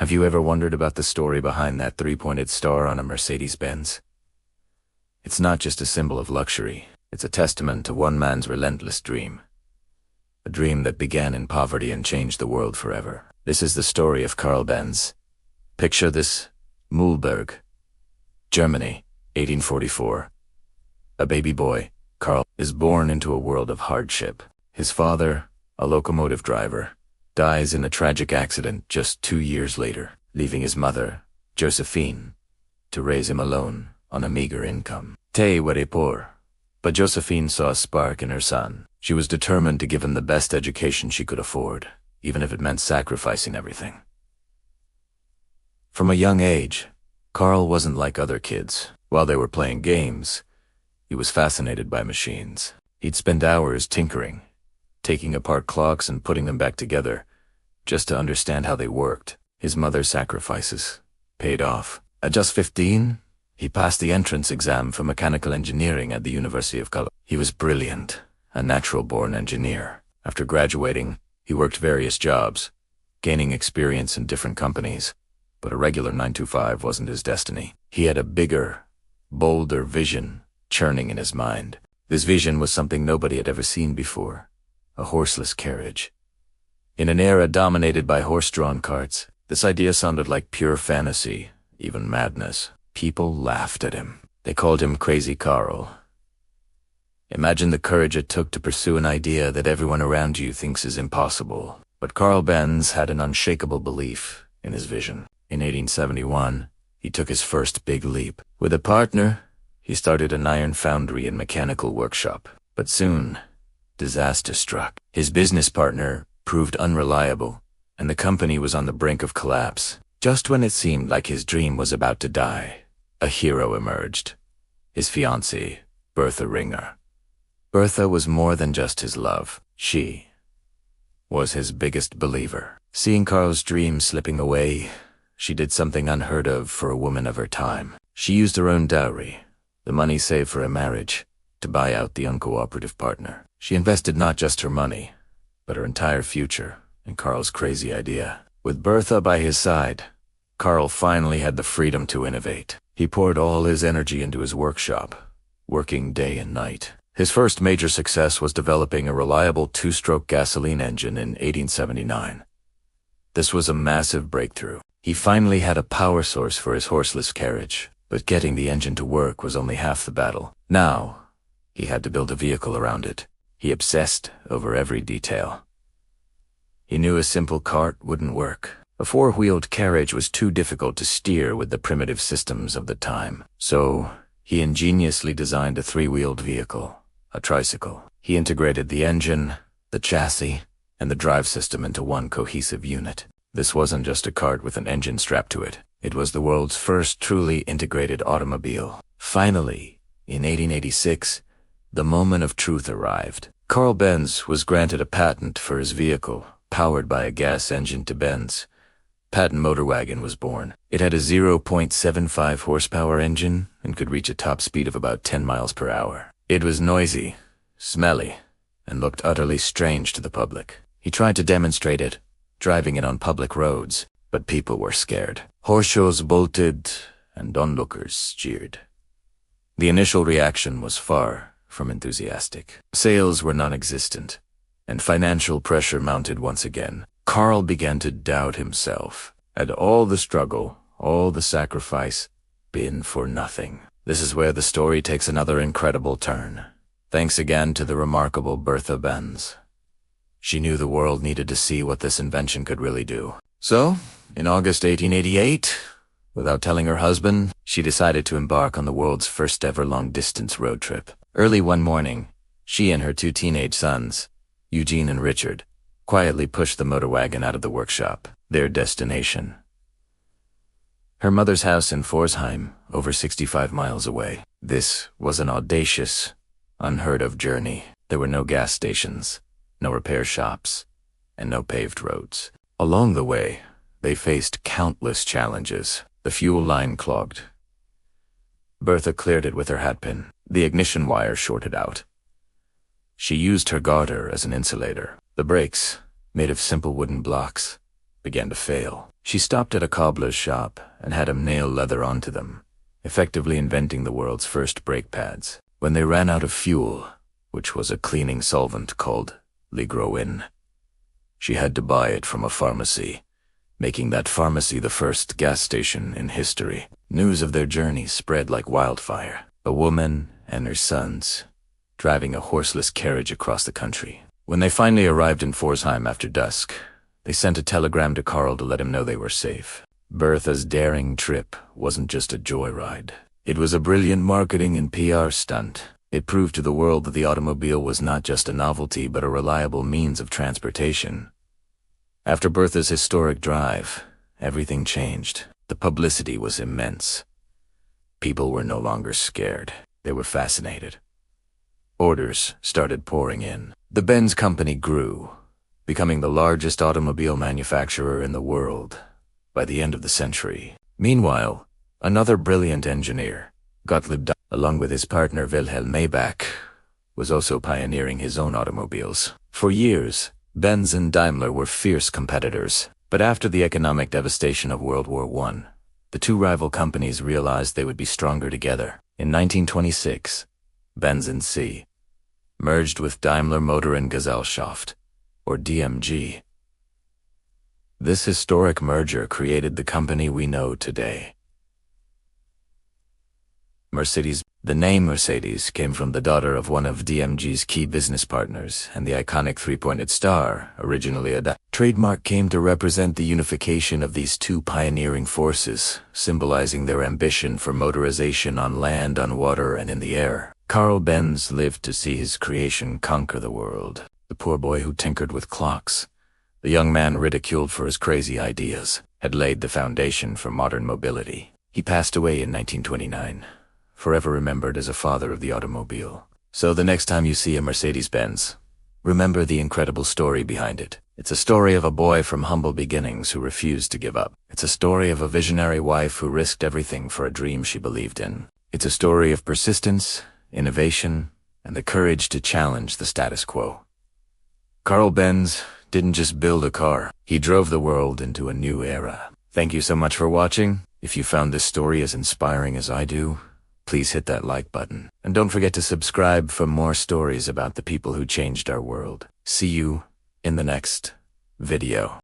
Have you ever wondered about the story behind that three-pointed star on a Mercedes-Benz? It's not just a symbol of luxury. It's a testament to one man's relentless dream. A dream that began in poverty and changed the world forever. This is the story of Karl Benz. Picture this: Mühlberg, Germany, 1844. A baby boy, Karl, is born into a world of hardship. His father, a locomotive driver, dies in a tragic accident just 2 years later, leaving his mother, Josephine, to raise him alone on a meager income. Te were poor. But Josephine saw a spark in her son. She was determined to give him the best education she could afford, even if it meant sacrificing everything. From a young age, Karl wasn't like other kids. While they were playing games, he was fascinated by machines. He'd spend hours tinkering, taking apart clocks and putting them back together, just to understand how they worked. His mother's sacrifices paid off. At just 15, he passed the entrance exam for mechanical engineering at the University of Karl. He was brilliant, a natural-born engineer. After graduating, he worked various jobs, gaining experience in different companies, but a regular 9-to-5 wasn't his destiny. He had a bigger, bolder vision churning in his mind. This vision was something nobody had ever seen before: a horseless carriage. In an era dominated by horse-drawn carts, this idea sounded like pure fantasy, even madness. People laughed at him. They called him Crazy Karl. Imagine the courage it took to pursue an idea that everyone around you thinks is impossible. But Karl Benz had an unshakable belief in his vision. In 1871, he took his first big leap. With a partner, he started an iron foundry and mechanical workshop. But soon, disaster struck. His business partner proved unreliable, and the company was on the brink of collapse. Just when it seemed like his dream was about to die, a hero emerged: his fiancée, Bertha Ringer. Bertha was more than just his love. She was his biggest believer. Seeing Karl's dream slipping away, she did something unheard of for a woman of her time. She used her own dowry, the money saved for a marriage, to buy out the uncooperative partner. She invested not just her money, but her entire future in Karl's crazy idea. With Bertha by his side, Karl finally had the freedom to innovate. He poured all his energy into his workshop, working day and night. His first major success was developing a reliable 2-stroke gasoline engine in 1879. This was a massive breakthrough. He finally had a power source for his horseless carriage, but getting the engine to work was only half the battle. Now, he had to build a vehicle around it. He obsessed over every detail. He knew a simple cart wouldn't work. A 4-wheeled carriage was too difficult to steer with the primitive systems of the time. So, he ingeniously designed a 3-wheeled vehicle, a tricycle. He integrated the engine, the chassis, and the drive system into one cohesive unit. This wasn't just a cart with an engine strapped to it. It was the world's first truly integrated automobile. Finally, in 1886, the moment of truth arrived. Karl Benz was granted a patent for his vehicle, powered by a gas engine to Benz. Patent Motor Wagon was born. It had a 0.75 horsepower engine and could reach a top speed of about 10 miles per hour. It was noisy, smelly, and looked utterly strange to the public. He tried to demonstrate it, driving it on public roads, but people were scared. Horseshows bolted, and onlookers jeered. The initial reaction was far from enthusiastic. Sales were non-existent, and financial pressure mounted once again. Karl began to doubt himself. Had all the struggle, all the sacrifice, been for nothing? This is where the story takes another incredible turn. Thanks again to the remarkable Bertha Benz. She knew the world needed to see what this invention could really do. So, in August 1888, without telling her husband, she decided to embark on the world's first ever long-distance road trip. Early one morning, she and her 2 teenage sons, Eugene and Richard, quietly pushed the motor wagon out of the workshop, their destination. Her mother's house in Forsheim, over 65 miles away. This was an audacious, unheard-of journey. There were no gas stations, no repair shops, and no paved roads. Along the way, they faced countless challenges. The fuel line clogged. Bertha cleared it with her hatpin. The ignition wire shorted out. She used her garter as an insulator. The brakes, made of simple wooden blocks, began to fail. She stopped at a cobbler's shop and had him nail leather onto them, effectively inventing the world's first brake pads. When they ran out of fuel, which was a cleaning solvent called ligroin, she had to buy it from a pharmacy, making that pharmacy the first gas station in history. News of their journey spread like wildfire. A woman and her sons, driving a horseless carriage across the country. When they finally arrived in Forsheim after dusk, they sent a telegram to Karl to let him know they were safe. Bertha's daring trip wasn't just a joyride. It was a brilliant marketing and PR stunt. It proved to the world that the automobile was not just a novelty but a reliable means of transportation. After Bertha's historic drive, everything changed. The publicity was immense. People were no longer scared. They were fascinated. Orders started pouring in. The Benz company grew, becoming the largest automobile manufacturer in the world by the end of the century. Meanwhile, another brilliant engineer, Gottlieb Daimler, along with his partner Wilhelm Maybach, was also pioneering his own automobiles. For years, Benz and Daimler were fierce competitors, but after the economic devastation of World War I, the two rival companies realized they would be stronger together. In 1926, Benz and C merged with Daimler Motor and Gesellschaft, or DMG. This historic merger created the company we know today. Mercedes. The name Mercedes came from the daughter of one of DMG's key business partners, and the iconic three-pointed star, originally a trademark, came to represent the unification of these two pioneering forces, symbolizing their ambition for motorization on land, on water, and in the air. Karl Benz lived to see his creation conquer the world. The poor boy who tinkered with clocks, the young man ridiculed for his crazy ideas, had laid the foundation for modern mobility. He passed away in 1929. Forever remembered as a father of the automobile. So the next time you see a Mercedes-Benz, remember the incredible story behind it. It's a story of a boy from humble beginnings who refused to give up. It's a story of a visionary wife who risked everything for a dream she believed in. It's a story of persistence, innovation, and the courage to challenge the status quo. Karl Benz didn't just build a car, he drove the world into a new era. Thank you so much for watching. If you found this story as inspiring as I do, please hit that like button. And don't forget to subscribe for more stories about the people who changed our world. See you in the next video.